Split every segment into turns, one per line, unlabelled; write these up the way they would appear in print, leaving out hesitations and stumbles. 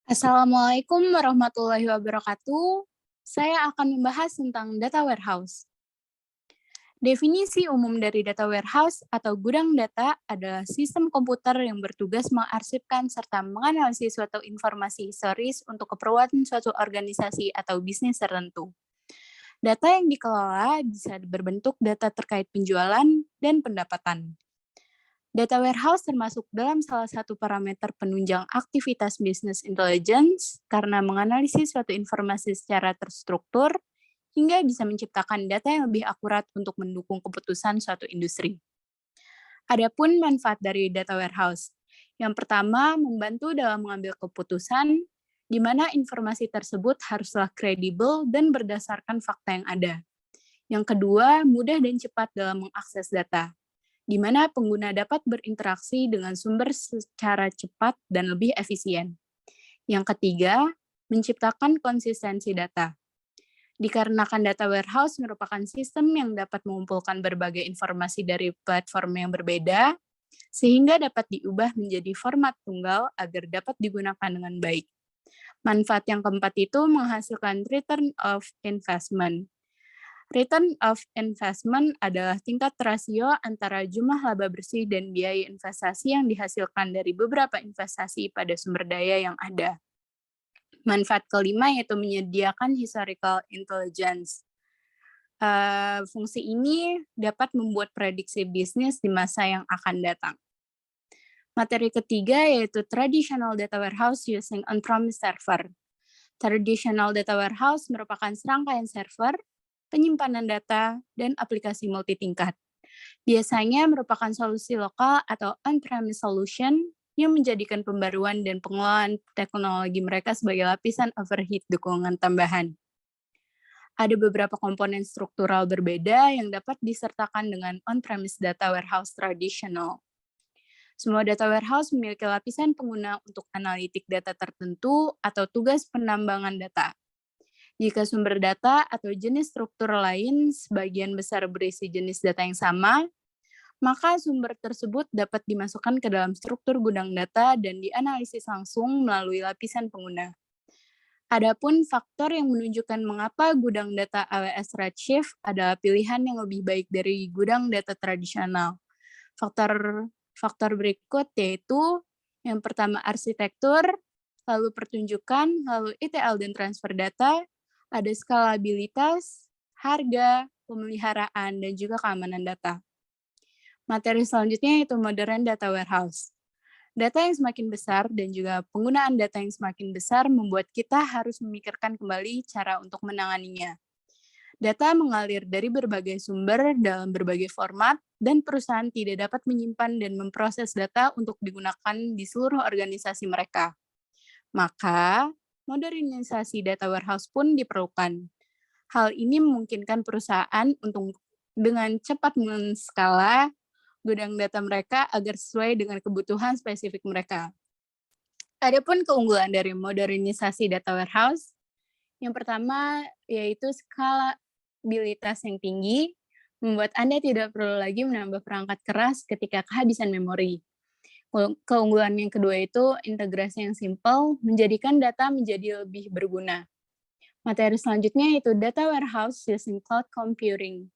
Assalamualaikum warahmatullahi wabarakatuh. Saya akan membahas tentang data warehouse. Definisi umum dari data warehouse atau gudang data adalah sistem komputer yang bertugas mengarsipkan serta menganalisis suatu informasi historis untuk keperluan suatu organisasi atau bisnis tertentu. Data yang dikelola bisa berbentuk data terkait penjualan dan pendapatan. Data warehouse termasuk dalam salah satu parameter penunjang aktivitas business intelligence karena menganalisis suatu informasi secara terstruktur hingga bisa menciptakan data yang lebih akurat untuk mendukung keputusan suatu industri. Adapun manfaat dari data warehouse. Yang pertama, membantu dalam mengambil keputusan di mana informasi tersebut haruslah kredibel dan berdasarkan fakta yang ada. Yang kedua, mudah dan cepat dalam mengakses data di mana pengguna dapat berinteraksi dengan sumber secara cepat dan lebih efisien. Yang ketiga, menciptakan konsistensi data. Dikarenakan data warehouse merupakan sistem yang dapat mengumpulkan berbagai informasi dari platform yang berbeda, sehingga dapat diubah menjadi format tunggal agar dapat digunakan dengan baik. Manfaat yang keempat itu menghasilkan return of investment. Return of investment adalah tingkat rasio antara jumlah laba bersih dan biaya investasi yang dihasilkan dari beberapa investasi pada sumber daya yang ada. Manfaat kelima yaitu menyediakan historical intelligence. Fungsi ini dapat membuat prediksi bisnis di masa yang akan datang. Materi ketiga yaitu traditional data warehouse using on-premise server. Traditional data warehouse merupakan serangkaian server penyimpanan data, dan aplikasi multitingkat. Biasanya merupakan solusi lokal atau on-premise solution yang menjadikan pembaruan dan pengelolaan teknologi mereka sebagai lapisan overhead dukungan tambahan. Ada beberapa komponen struktural berbeda yang dapat disertakan dengan on-premise data warehouse tradisional. Semua data warehouse memiliki lapisan pengguna untuk analitik data tertentu atau tugas penambangan data. Jika sumber data atau jenis struktur lain sebagian besar berisi jenis data yang sama, maka sumber tersebut dapat dimasukkan ke dalam struktur gudang data dan dianalisis langsung melalui lapisan pengguna. Adapun faktor yang menunjukkan mengapa gudang data AWS Redshift adalah pilihan yang lebih baik dari gudang data tradisional. Faktor berikut yaitu yang pertama arsitektur, lalu pertunjukan, lalu ETL dan transfer data, ada skalabilitas, harga, pemeliharaan, dan juga keamanan data. Materi selanjutnya yaitu modern data warehouse. Data yang semakin besar dan juga penggunaan data yang semakin besar membuat kita harus memikirkan kembali cara untuk menanganinya. Data mengalir dari berbagai sumber dalam berbagai format, dan perusahaan tidak dapat menyimpan dan memproses data untuk digunakan di seluruh organisasi mereka. Maka, modernisasi data warehouse pun diperlukan. Hal ini memungkinkan perusahaan untuk dengan cepat menskala gudang data mereka agar sesuai dengan kebutuhan spesifik mereka. Adapun keunggulan dari modernisasi data warehouse, yang pertama yaitu skalabilitas yang tinggi, membuat Anda tidak perlu lagi menambah perangkat keras ketika kehabisan memori. Keunggulan yang kedua itu integrasi yang simpel, menjadikan data menjadi lebih berguna. Materi selanjutnya yaitu data warehouse using cloud computing.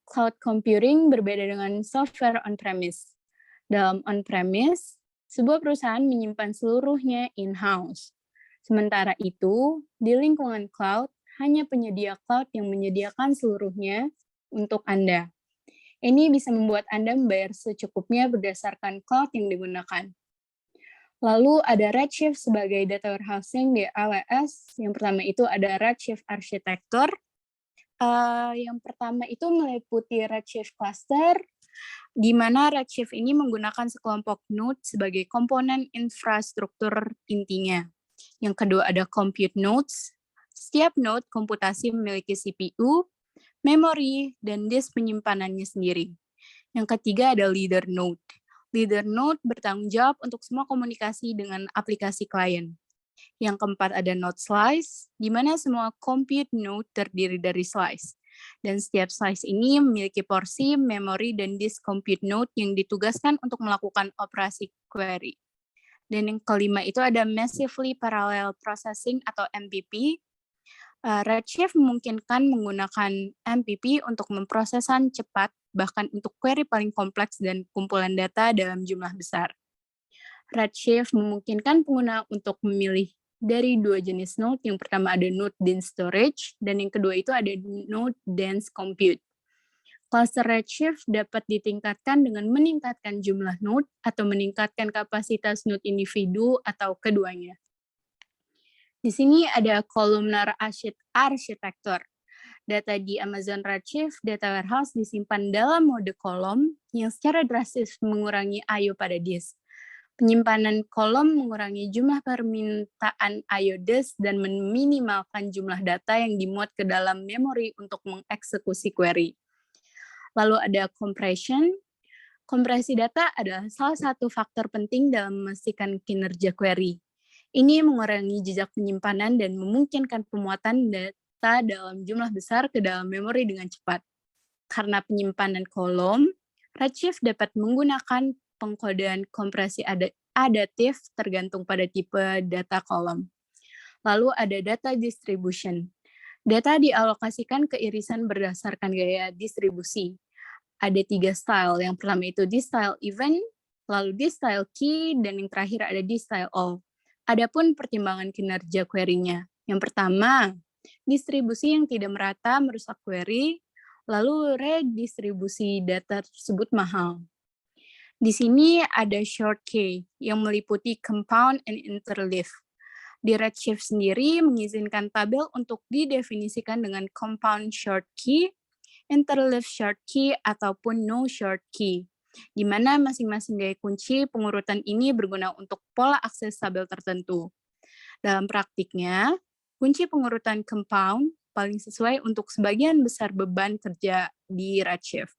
Cloud computing berbeda dengan software on-premise. Dalam on-premise, sebuah perusahaan menyimpan seluruhnya in-house. Sementara itu, di lingkungan cloud, hanya penyedia cloud yang menyediakan seluruhnya untuk Anda. Ini bisa membuat Anda membayar secukupnya berdasarkan cloud yang digunakan. Lalu ada Redshift sebagai data warehousing di AWS. Yang pertama itu ada Redshift Architecture. Yang pertama itu meliputi Redshift Cluster, di mana Redshift ini menggunakan sekelompok node sebagai komponen infrastruktur intinya. Yang kedua ada Compute Nodes. Setiap node komputasi memiliki CPU, memori, dan disk penyimpanannya sendiri. Yang ketiga ada Leader Node. Leader Node bertanggung jawab untuk semua komunikasi dengan aplikasi klien. Yang keempat ada Node Slice, di mana semua compute node terdiri dari slice. Dan setiap slice ini memiliki porsi, memori, dan disk compute node yang ditugaskan untuk melakukan operasi query. Dan yang kelima itu ada Massively Parallel Processing atau MPP. Redshift memungkinkan menggunakan MPP untuk memprosesan cepat, bahkan untuk query paling kompleks dan kumpulan data dalam jumlah besar. Redshift memungkinkan pengguna untuk memilih dari dua jenis node. Yang pertama ada node dense storage, dan yang kedua itu ada node dense compute. Cluster Redshift dapat ditingkatkan dengan meningkatkan jumlah node atau meningkatkan kapasitas node individu atau keduanya. Di sini ada columnar architecture. Data di Amazon Redshift Data Warehouse disimpan dalam mode kolom yang secara drastis mengurangi I/O pada disk. Penyimpanan kolom mengurangi jumlah permintaan I/O disk dan meminimalkan jumlah data yang dimuat ke dalam memori untuk mengeksekusi query. Lalu ada compression. Kompresi data adalah salah satu faktor penting dalam memastikan kinerja query. Ini mengurangi jejak penyimpanan dan memungkinkan pemuatan data dalam jumlah besar ke dalam memori dengan cepat. Karena penyimpanan kolom, Redshift dapat menggunakan pengkodean kompresi adaptif tergantung pada tipe data kolom. Lalu ada data distribution. Data dialokasikan ke irisan berdasarkan gaya distribusi. Ada 3 style. Yang pertama itu di-style event, lalu di-style key, dan yang terakhir ada di-style all. Adapun pertimbangan kinerja query-nya. Yang pertama, distribusi yang tidak merata merusak query, lalu redistribusi data tersebut mahal. Di sini ada short key yang meliputi compound and interleave. Di Redshift sendiri mengizinkan tabel untuk didefinisikan dengan compound short key, interleave short key, ataupun no short key, di mana masing-masing gaya kunci pengurutan ini berguna untuk pola akses tabel tertentu. Dalam praktiknya, kunci pengurutan compound paling sesuai untuk sebagian besar beban kerja di Redshift.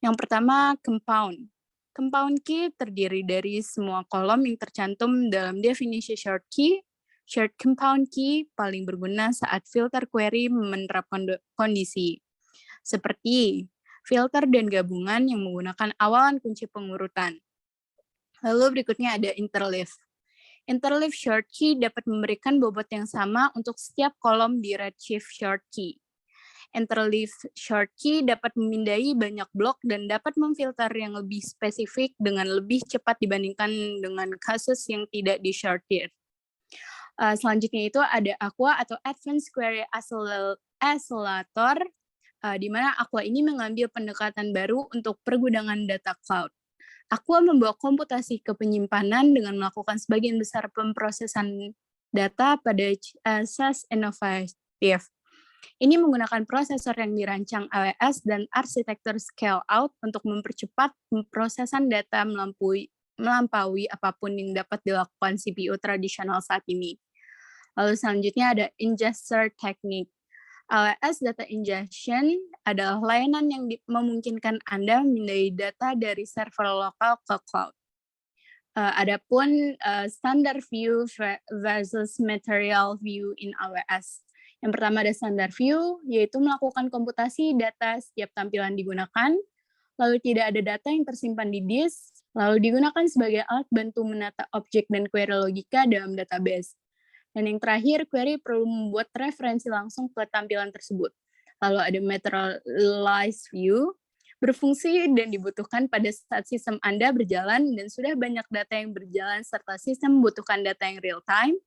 Yang pertama, compound. Compound key terdiri dari semua kolom yang tercantum dalam definisi short key. Short compound key paling berguna saat filter query menerapkan kondisi, seperti filter dan gabungan yang menggunakan awalan kunci pengurutan. Lalu berikutnya ada interleave. Interleave short key dapat memberikan bobot yang sama untuk setiap kolom di Redshift short key. Interleave short key dapat memindai banyak blok dan dapat memfilter yang lebih spesifik dengan lebih cepat dibandingkan dengan kasus yang tidak di-shorted. Selanjutnya itu ada Aqua atau Advanced Query Isolator, di mana Aqua ini mengambil pendekatan baru untuk pergudangan data cloud. Aqua membawa komputasi ke penyimpanan dengan melakukan sebagian besar pemrosesan data pada SAS inovatif. Ini menggunakan prosesor yang dirancang AWS dan arsitektur scale-out untuk mempercepat pemrosesan data melampaui apapun yang dapat dilakukan CPU tradisional saat ini. Lalu selanjutnya ada ingester technique. AWS Data Ingestion adalah layanan yang memungkinkan Anda memindai data dari server lokal ke cloud. Adapun standard view versus material view in AWS. Yang pertama ada standard view, yaitu melakukan komputasi data setiap tampilan digunakan, lalu tidak ada data yang tersimpan di disk, lalu digunakan sebagai alat bantu menata objek dan query logika dalam database. Dan yang terakhir, query perlu membuat referensi langsung ke tampilan tersebut. Lalu ada materialized view, berfungsi dan dibutuhkan pada saat sistem Anda berjalan dan sudah banyak data yang berjalan serta sistem membutuhkan data yang real time,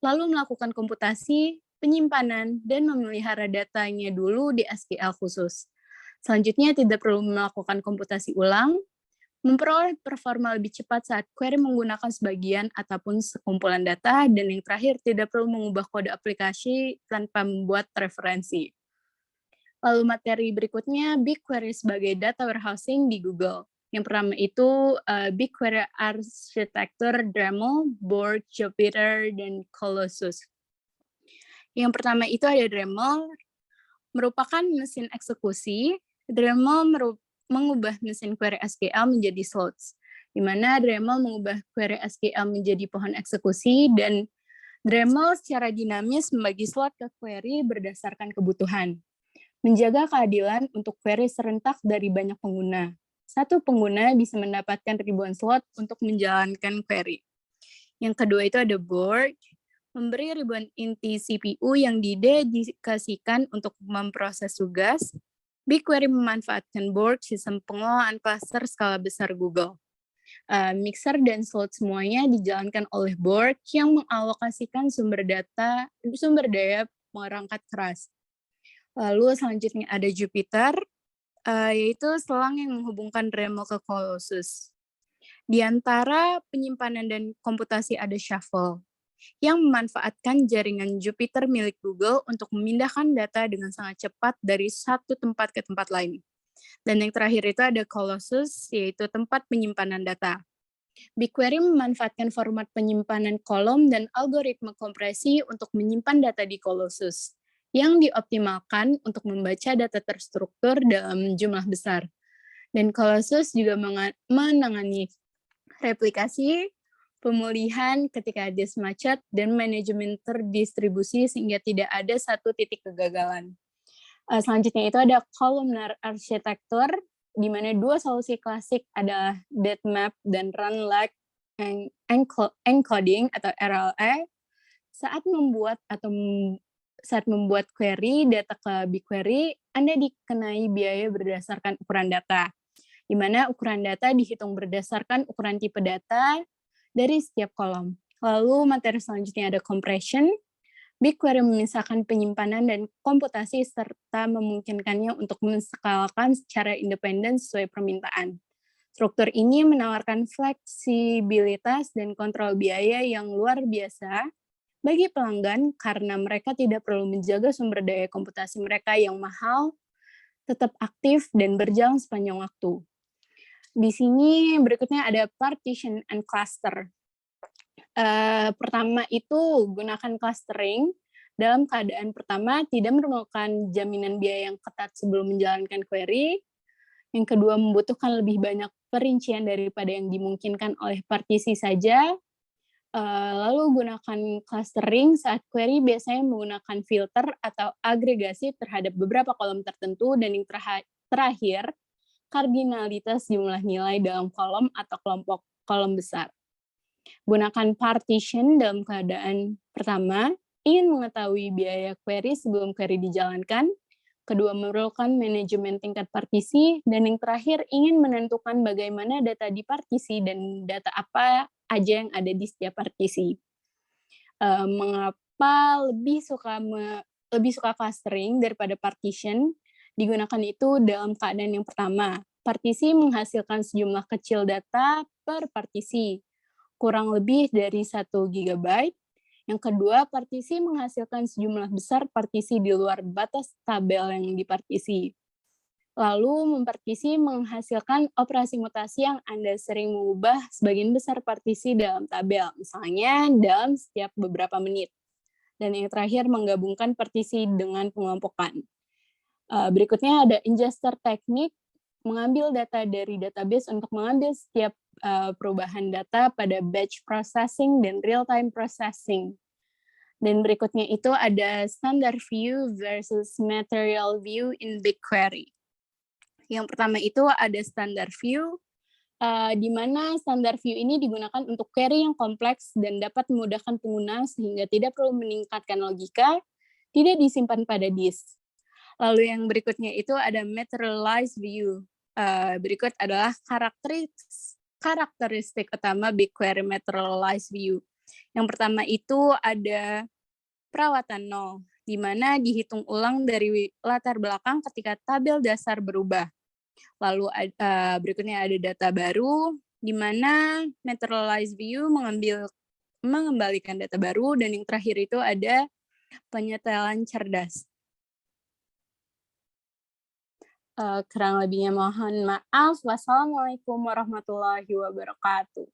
lalu melakukan komputasi, penyimpanan, dan memelihara datanya dulu di SQL khusus. Selanjutnya, tidak perlu melakukan komputasi ulang, memperoleh performa lebih cepat saat query menggunakan sebagian ataupun sekumpulan data, dan yang terakhir tidak perlu mengubah kode aplikasi tanpa membuat referensi. Lalu materi berikutnya, BigQuery sebagai data warehousing di Google. Yang pertama itu BigQuery Architecture, Dremel, Borg, Jupyter, dan Colossus. Yang pertama itu ada Dremel, merupakan mesin eksekusi. Dremel mengubah mesin query SQL menjadi slots, di mana Dremel mengubah query SQL menjadi pohon eksekusi, dan Dremel secara dinamis membagi slot ke query berdasarkan kebutuhan. Menjaga keadilan untuk query serentak dari banyak pengguna. Satu pengguna bisa mendapatkan ribuan slot untuk menjalankan query. Yang kedua itu ada Borg, memberi ribuan inti CPU yang didedikasikan untuk memproses tugas. BigQuery memanfaatkan Borg, sistem pengelolaan klaster skala besar Google. Mixer dan slot semuanya dijalankan oleh Borg yang mengalokasikan sumber daya perangkat keras. Lalu selanjutnya ada Jupyter, yaitu selang yang menghubungkan Dremel ke Colossus. Di antara penyimpanan dan komputasi ada Shuffle, yang memanfaatkan jaringan Jupyter milik Google untuk memindahkan data dengan sangat cepat dari satu tempat ke tempat lain. Dan yang terakhir itu ada Colossus, yaitu tempat penyimpanan data. BigQuery memanfaatkan format penyimpanan kolom dan algoritma kompresi untuk menyimpan data di Colossus, yang dioptimalkan untuk membaca data terstruktur dalam jumlah besar. Dan Colossus juga menangani replikasi, pemulihan ketika disk macet, dan manajemen terdistribusi sehingga tidak ada satu titik kegagalan. Selanjutnya itu ada columnar architecture, di mana dua solusi klasik adalah DepMap dan Run Like Encoding atau RLE. Saat membuat query data ke BigQuery, Anda dikenai biaya berdasarkan ukuran data, di mana ukuran data dihitung berdasarkan ukuran tipe data dari setiap kolom. Lalu materi selanjutnya ada compression. BigQuery memisahkan penyimpanan dan komputasi serta memungkinkannya untuk menskalakan secara independen sesuai permintaan. Struktur ini menawarkan fleksibilitas dan kontrol biaya yang luar biasa bagi pelanggan karena mereka tidak perlu menjaga sumber daya komputasi mereka yang mahal, tetap aktif, dan berjalan sepanjang waktu. Di sini berikutnya ada partition and cluster. Pertama itu gunakan clustering. Dalam keadaan pertama, tidak memerlukan jaminan biaya yang ketat sebelum menjalankan query. Yang kedua, membutuhkan lebih banyak perincian daripada yang dimungkinkan oleh partisi saja. Lalu gunakan clustering saat query biasanya menggunakan filter atau agregasi terhadap beberapa kolom tertentu, dan yang terakhir, kardinalitas jumlah nilai dalam kolom atau kelompok kolom besar. Gunakan partition dalam keadaan pertama, ingin mengetahui biaya query sebelum query dijalankan. Kedua, memerlukan manajemen tingkat partisi. Dan yang terakhir, ingin menentukan bagaimana data di partisi dan data apa aja yang ada di setiap partisi. Mengapa lebih suka clustering daripada partition? Digunakan itu dalam keadaan yang pertama. Partisi menghasilkan sejumlah kecil data per partisi, kurang lebih dari 1 GB. Yang kedua, partisi menghasilkan sejumlah besar partisi di luar batas tabel yang dipartisi. Lalu, mempartisi menghasilkan operasi mutasi yang Anda sering mengubah sebagian besar partisi dalam tabel, misalnya dalam setiap beberapa menit. Dan yang terakhir, menggabungkan partisi dengan pengelompokan. Berikutnya ada ingester teknik, mengambil data dari database untuk mengambil setiap perubahan data pada batch processing dan real-time processing. Dan berikutnya itu ada standard view versus material view in BigQuery. Yang pertama itu ada standard view, di mana standard view ini digunakan untuk query yang kompleks dan dapat memudahkan pengguna sehingga tidak perlu meningkatkan logika, tidak disimpan pada disk. Lalu yang berikutnya itu ada materialized view. Berikut adalah karakteristik utama BigQuery materialized view. Yang pertama itu ada perawatan nol, di mana dihitung ulang dari latar belakang ketika tabel dasar berubah. Lalu berikutnya ada data baru, di mana materialized view mengembalikan data baru, dan yang terakhir itu ada penyetelan cerdas. Kurang lebihnya mohon maaf. Wassalamualaikum warahmatullahi wabarakatuh.